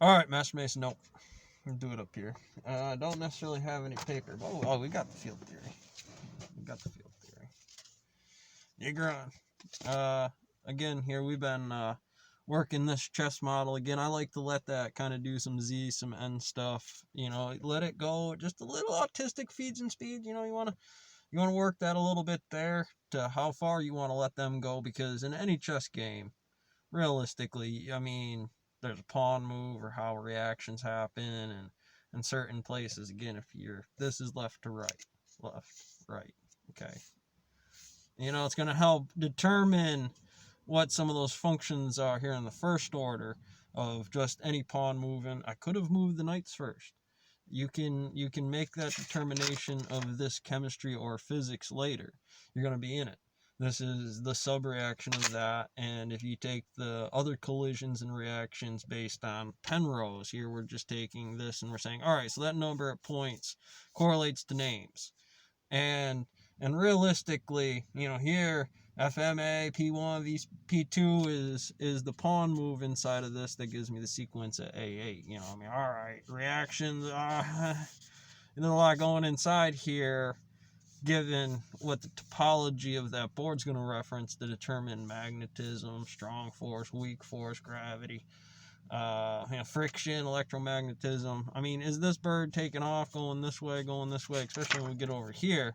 Alright, Master Mason, nope. We'll do it up here. I don't necessarily have any paper. Oh, we got the field theory. You're growing. Again, here we've been working this chess model. Again, I like to let that kind of do some Z, some N stuff. Let it go. Just a little autistic feeds and speeds. You want to work that a little bit there to how far you want to let them go, because in any chess game, realistically, I mean, there's a pawn move or how reactions happen, and in certain places, again, this is left to right, okay. It's going to help determine what some of those functions are here in the first order of just any pawn moving. I could have moved the knights first. You can make that determination of this chemistry or physics later. You're going to be in it. This is the sub-reaction of that, and if you take the other collisions and reactions based on Penrose, here we're just taking this and we're saying, all right, so that number of points correlates to names. And realistically, here FMA P1 P2 is the pawn move inside of this that gives me the sequence at A8. All right, reactions. There's a lot going inside here, given what the topology of that board's going to reference to determine magnetism, strong force, weak force, gravity, friction, electromagnetism. I mean, is this bird taking off, going this way, especially when we get over here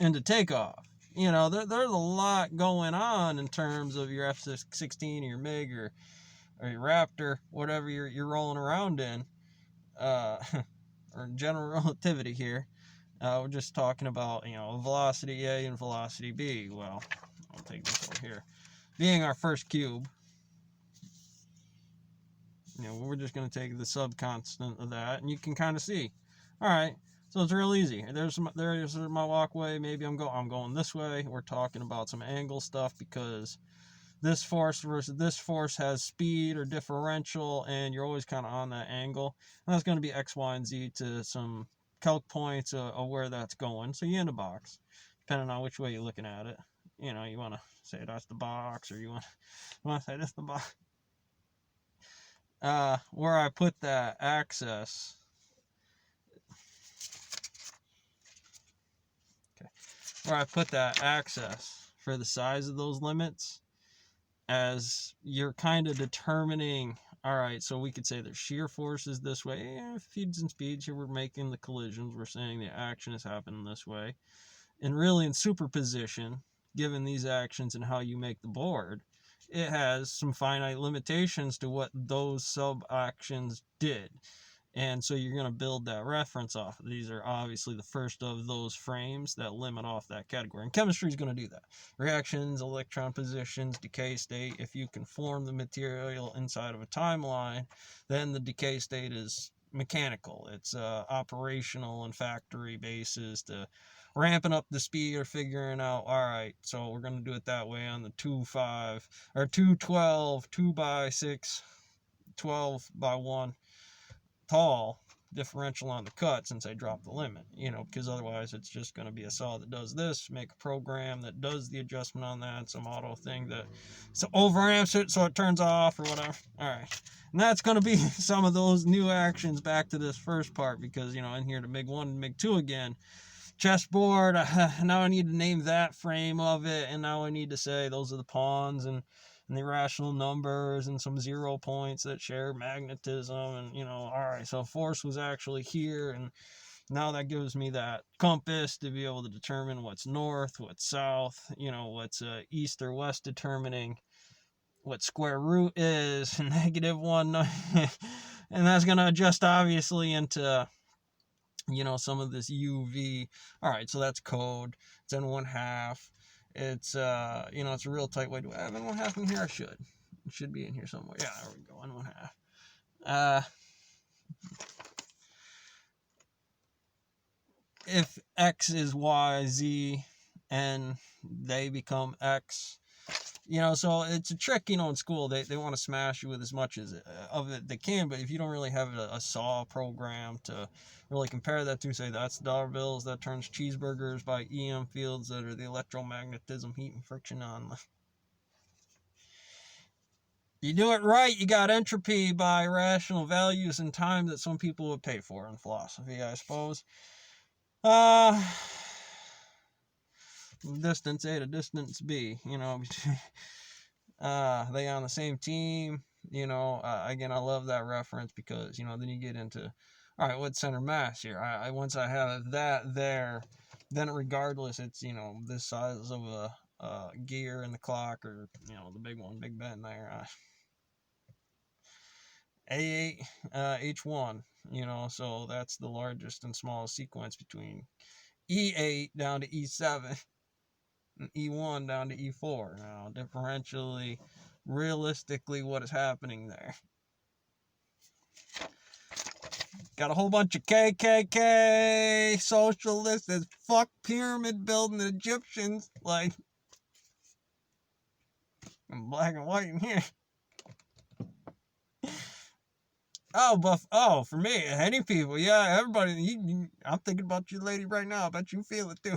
into takeoff? There's a lot going on in terms of your F-16 or your MiG or your Raptor, whatever you're rolling around in, or general relativity here. We're just talking about, velocity A and velocity B. Well, I'll take this over here. Being our first cube, we're just going to take the subconstant of that, and you can kind of see. All right, so it's real easy. There's my walkway. Maybe I'm going this way. We're talking about some angle stuff, because this force versus this force has speed or differential, and you're always kind of on that angle. And that's going to be X, Y, and Z to some calc points of where that's going. So you in a box, depending on which way you're looking at it. You want to say that's the box, or you want to say that's the box. Where I put that axis. Okay. Where I put that axis for the size of those limits, as you're kind of determining, all right, so we could say there's shear forces this way, feeds and speeds, here we're making the collisions, we're saying the action is happening this way, and really in superposition, given these actions and how you make the board, it has some finite limitations to what those sub-actions did. And so you're going to build that reference off. These are obviously the first of those frames that limit off that category. And chemistry is going to do that. Reactions, electron positions, decay state. If you can form the material inside of a timeline, then the decay state is mechanical. It's operational and factory basis to ramping up the speed or figuring out, all right, so we're going to do it that way on the 2-5 or 2-12, 2x6, 12x1 tall differential on the cut, since I dropped the limit, because otherwise it's just going to be a saw that does this, make a program that does the adjustment on that, some auto thing that so overamps it so it turns off or whatever. All right, and that's going to be some of those new actions back to this first part, because in here to MiG-1 and MiG-2 again, chessboard, now I need to name that frame of it, and now I need to say those are the pawns and the irrational numbers and some 0 points that share magnetism, and all right, so force was actually here, and now that gives me that compass to be able to determine what's north, what's south, what's east or west, determining what square root is, -1, and that's going to adjust obviously into some of this UV. All right, so that's code. It's n1/2. It's it's a real tight way. Do I have n1/2 in here? I should. It should be in here somewhere. Yeah, there we go. n1/2. If X is Y, Z, and they become X, so it's a trick, in school. They want to smash you with as much of it they can, but if you don't really have a saw program to really compare that to, say that's dollar bills that turns cheeseburgers by EM fields that are the electromagnetism, heat, and friction on you do it right, you got entropy by rational values and time that some people would pay for in philosophy, I suppose. Distance A to distance B, you know, they on the same team, you know. Again, I love that reference because, you know, then you get into, all right, what's center mass here? Once I have that there, then regardless, it's, you know, this size of a gear in the clock, or, you know, the big one, Big Ben there, A8, H1, you know, so that's the largest and smallest sequence between E8 down to E7, and E1 down to E4. Now, differentially, realistically, what is happening there? Got a whole bunch of KKK socialists as fuck pyramid building Egyptians, like, in black and white in here. Oh, for me, any people, yeah, everybody. I'm thinking about you, lady, right now. I bet you feel it too.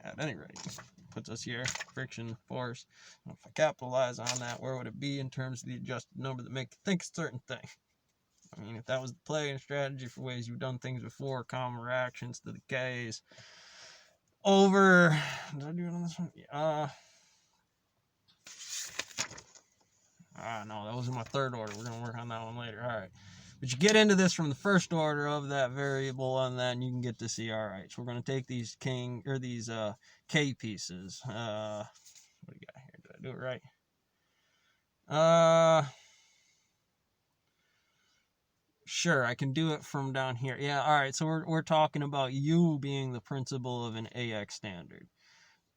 At any rate, puts us here. Friction, force. If I capitalize on that, where would it be in terms of the adjusted number that make you think a certain thing? I mean, if that was the play and strategy for ways you've done things before, common reactions to the K's. Over. Did I do it on this one? No, that was in my third order. We're going to work on that one later. All right. But you get into this from the first order of that variable, and then you can get to see, all right, so we're going to take these these K pieces. What do you got here? Did I do it right? Sure, I can do it from down here. Yeah, all right, so we're talking about U being the principle of an AX standard.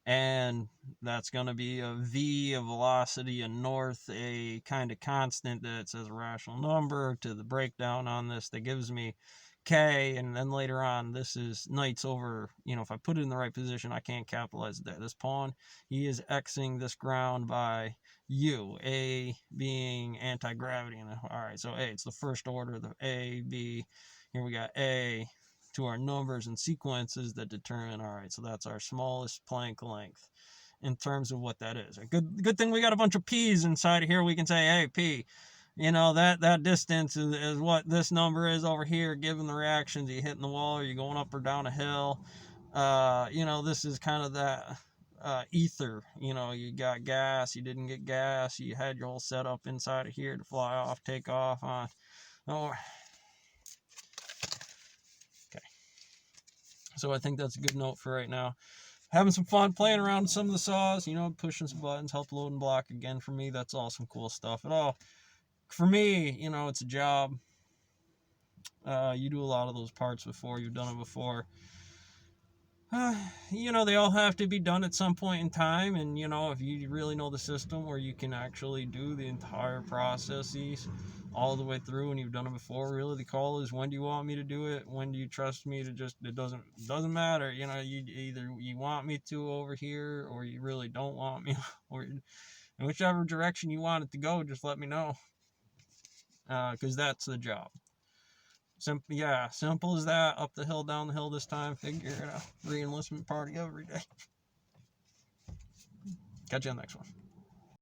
And that's going to be a V, a velocity, a north, a kind of constant that says a rational number to the breakdown on this that gives me K. And then later on, this is knights over, you know, if I put it in the right position, I can't capitalize that. This pawn, he is Xing this ground by U, A being anti-gravity. All right, so A, it's the first order, the A, B, here we got A, to our numbers and sequences that determine, all right, so that's our smallest Planck length in terms of what that is. A good thing we got a bunch of P's inside of here. We can say, hey, P, you know, that distance is what this number is over here, given the reactions. Are you hitting the wall? Are you going up or down a hill? You know, this is kind of that ether. You know, you got gas, you didn't get gas, you had your whole setup inside of here to fly off, take off on. Oh, so I think that's a good note for right now. Having some fun playing around with some of the saws, you know, pushing some buttons, help load and block again for me. That's all some cool stuff. At all, for me, you know, it's a job. You do a lot of those parts before. You've done it before. You know, they all have to be done at some point in time. And, you know, if you really know the system where you can actually do the entire processes all the way through and you've done it before, really the call is, when do you want me to do it? When do you trust me to just, it doesn't matter. You know, either you want me to over here or you really don't want me, or in whichever direction you want it to go, just let me know. Because that's the job. Simple as that. Up the hill, down the hill this time. Figure it out. Re-enlistment party every day. Catch you on the next one.